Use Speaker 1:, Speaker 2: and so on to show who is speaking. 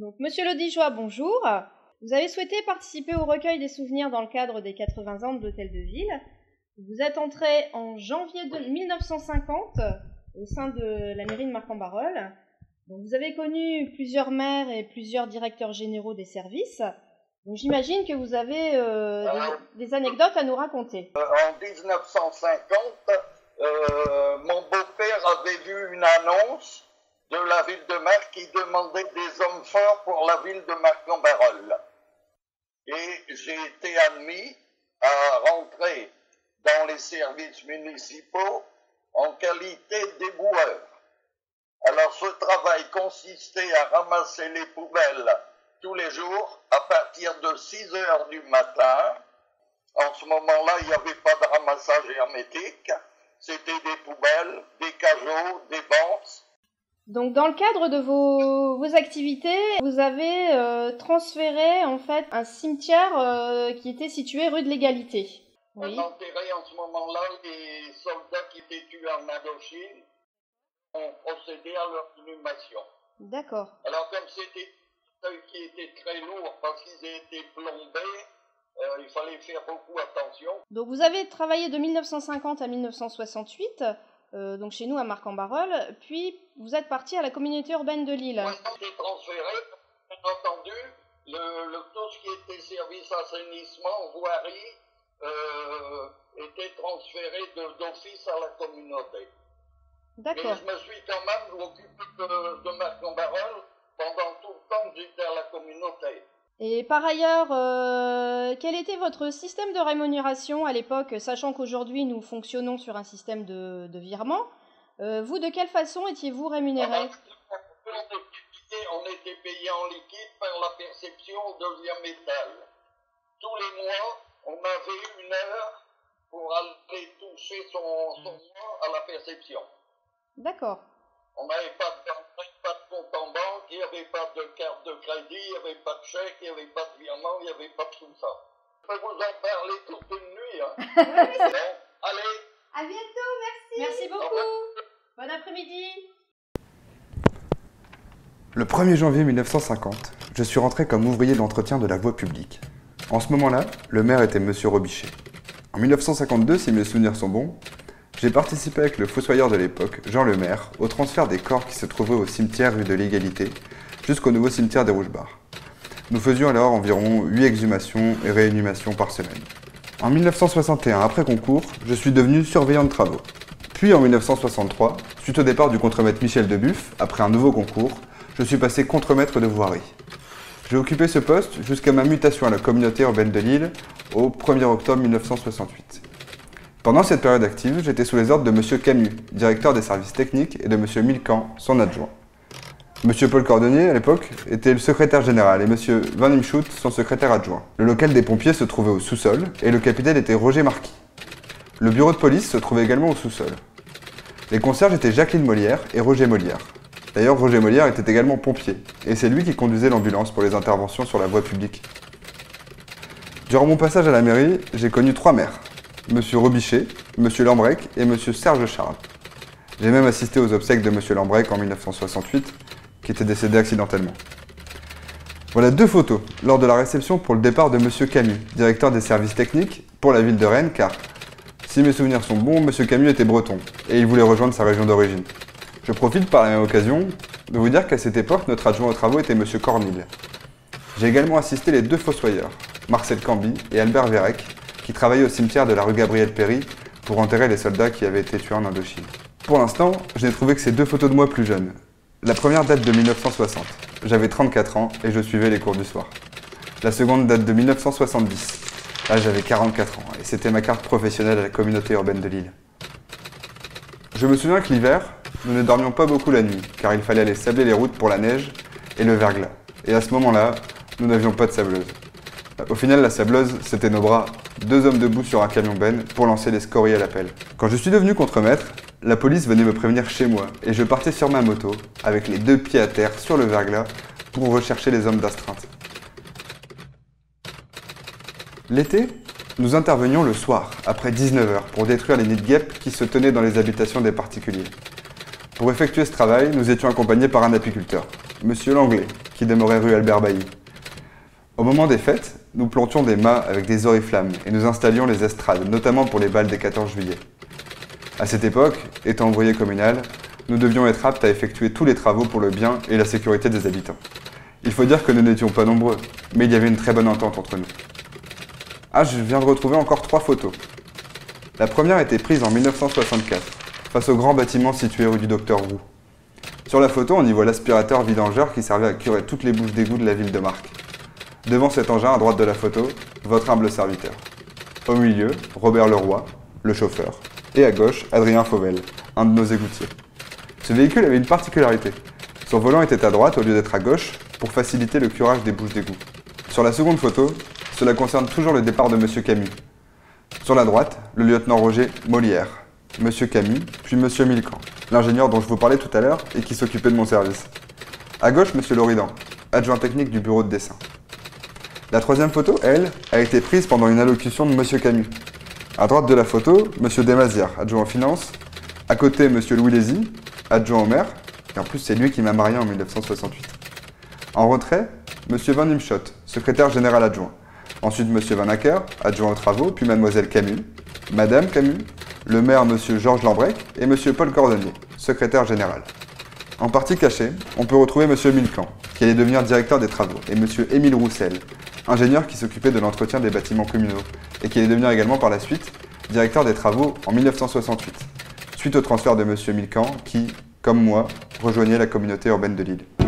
Speaker 1: Donc, Monsieur Lodigeois, bonjour. Vous avez souhaité participer au recueil des souvenirs dans le cadre des 80 ans de l'Hôtel de Ville. Vous êtes entré en janvier 1950 au sein de la mairie de Marcq-en-Barœul. Donc, vous avez connu plusieurs maires et plusieurs directeurs généraux des services. Donc, j'imagine que vous avez des anecdotes à nous raconter.
Speaker 2: En 1950, mon beau-père avait vu une annonce de la ville de Marcq qui demandait des hommes forts pour la ville de Marcq-en-Barœul. Et j'ai été admis à rentrer dans les services municipaux en qualité d'éboueur. Alors ce travail consistait à ramasser les poubelles tous les jours à partir de 6 heures du matin. En ce moment-là, il n'y avait pas de ramassage hermétique. C'était des poubelles, des cajots, des bancs.
Speaker 1: Donc, dans le cadre de vos activités, vous avez transféré en fait un cimetière qui était situé rue de l'Égalité. Oui.
Speaker 2: On enterrait en ce moment-là les soldats qui étaient tués en Indochine. On procédait à leur inhumation.
Speaker 1: D'accord.
Speaker 2: Alors, comme c'était qui était très lourd parce qu'ils étaient plombés, il fallait faire beaucoup attention.
Speaker 1: Donc, vous avez travaillé de 1950 à 1968. Donc chez nous à Marcq-en-Barœul, puis vous êtes parti à la communauté urbaine de Lille.
Speaker 2: Moi, j'ai transféré, bien entendu, tout ce qui était service assainissement, voirie, était transféré d'office à la communauté.
Speaker 1: D'accord.
Speaker 2: Mais je me suis quand même occupé de Marcq-en-Barœul pendant tout le temps que j'étais à la communauté.
Speaker 1: Et par ailleurs, quel était votre système de rémunération à l'époque, sachant qu'aujourd'hui nous fonctionnons sur un système de virement? Vous, de quelle façon étiez-vous rémunéré?
Speaker 2: On était payé en liquide par la perception de lien métal. Tous les mois, on avait 1 heure pour aller toucher son mois à la perception.
Speaker 1: D'accord.
Speaker 2: On n'avait pas de compte en banque, il n'y avait pas de carte de crédit, il n'y avait pas de chèque, il n'y avait pas de virement, il n'y avait pas de tout ça. Je peux vous en parler toute une nuit. Hein. Bon, allez.
Speaker 1: À bientôt, merci. Merci beaucoup. Bon après-midi.
Speaker 3: Le 1er janvier 1950, je suis rentré comme ouvrier d'entretien de la voie publique. En ce moment-là, le maire était Monsieur Robichet. En 1952, si mes souvenirs sont bons, j'ai participé avec le fossoyeur de l'époque, Jean Lemaire, au transfert des corps qui se trouvaient au cimetière rue de l'Égalité jusqu'au nouveau cimetière des Rouges-Barres. Nous faisions alors environ 8 exhumations et réinhumations par semaine. En 1961, après concours, je suis devenu surveillant de travaux. Puis en 1963, suite au départ du contremaître Michel Debuff, après un nouveau concours, je suis passé contremaître de voirie. J'ai occupé ce poste jusqu'à ma mutation à la communauté urbaine de Lille au 1er octobre 1968. Pendant cette période active, j'étais sous les ordres de M. Camus, directeur des services techniques, et de M. Milcan, son adjoint. M. Paul Cordonnier, à l'époque, était le secrétaire général et M. Van Imschut, son secrétaire adjoint. Le local des pompiers se trouvait au sous-sol et le capitaine était Roger Marquis. Le bureau de police se trouvait également au sous-sol. Les concierges étaient Jacqueline Molière et Roger Molière. D'ailleurs, Roger Molière était également pompier et c'est lui qui conduisait l'ambulance pour les interventions sur la voie publique. Durant mon passage à la mairie, j'ai connu 3 maires. Monsieur Robichet, Monsieur Lambrec et Monsieur Serge Charles. J'ai même assisté aux obsèques de Monsieur Lambrec en 1968, qui était décédé accidentellement. Voilà 2 photos lors de la réception pour le départ de Monsieur Camus, directeur des services techniques pour la ville de Rennes, car, si mes souvenirs sont bons, Monsieur Camus était breton et il voulait rejoindre sa région d'origine. Je profite par la même occasion de vous dire qu'à cette époque, notre adjoint aux travaux était Monsieur Cornille. J'ai également assisté les 2 fossoyeurs, Marcel Camby et Albert Vérec, qui travaillait au cimetière de la rue Gabriel-Péry pour enterrer les soldats qui avaient été tués en Indochine. Pour l'instant, je n'ai trouvé que ces 2 photos de moi plus jeune. La première date de 1960. J'avais 34 ans et je suivais les cours du soir. La seconde date de 1970. Là, j'avais 44 ans et c'était ma carte professionnelle à la communauté urbaine de Lille. Je me souviens que l'hiver, nous ne dormions pas beaucoup la nuit, car il fallait aller sabler les routes pour la neige et le verglas. Et à ce moment-là, nous n'avions pas de sableuse. Au final, la sableuse, c'était nos bras, 2 hommes debout sur un camion benne pour lancer les scories à la pelle. Quand je suis devenu contremaître, la police venait me prévenir chez moi et je partais sur ma moto, avec les 2 pieds à terre sur le verglas, pour rechercher les hommes d'astreinte. L'été, nous intervenions le soir, après 19 h, pour détruire les nids de guêpes qui se tenaient dans les habitations des particuliers. Pour effectuer ce travail, nous étions accompagnés par un apiculteur, Monsieur Langlais, qui demeurait rue Albert Bailly. Au moment des fêtes, nous plantions des mâts avec des oriflammes et nous installions les estrades, notamment pour les bals des 14 juillet. À cette époque, étant ouvrier communal, nous devions être aptes à effectuer tous les travaux pour le bien et la sécurité des habitants. Il faut dire que nous n'étions pas nombreux, mais il y avait une très bonne entente entre nous. Ah, je viens de retrouver encore 3 photos. La première était prise en 1964, face au grand bâtiment situé rue du Docteur Roux. Sur la photo, on y voit l'aspirateur vidangeur qui servait à curer toutes les bouches d'égout de la ville de Marcq. Devant cet engin, à droite de la photo, votre humble serviteur. Au milieu, Robert Leroy, le chauffeur. Et à gauche, Adrien Fauvel, un de nos égoutiers. Ce véhicule avait une particularité. Son volant était à droite au lieu d'être à gauche pour faciliter le curage des bouches d'égout. Sur la seconde photo, cela concerne toujours le départ de M. Camus. Sur la droite, le lieutenant Roger Molière, M. Camus, puis M. Milcan, l'ingénieur dont je vous parlais tout à l'heure et qui s'occupait de mon service. À gauche, M. Loridan, adjoint technique du bureau de dessin. La troisième photo, elle, a été prise pendant une allocution de M. Camus. À droite de la photo, M. Desmazières, adjoint aux finances. À côté, M. Louis Lézy, adjoint au maire. Et en plus, c'est lui qui m'a marié en 1968. En retrait, M. Van Imschot, secrétaire général adjoint. Ensuite, M. Van Acker, adjoint aux travaux, puis Mlle Camus, Madame Camus, le maire M. Georges Lambrec et M. Paul Cordonnier, secrétaire général. En partie cachée, on peut retrouver M. Milcan, qui allait devenir directeur des travaux, et M. Émile Roussel, ingénieur qui s'occupait de l'entretien des bâtiments communaux, et qui allait devenir également par la suite directeur des travaux en 1968, suite au transfert de M. Milcan qui, comme moi, rejoignait la communauté urbaine de Lille.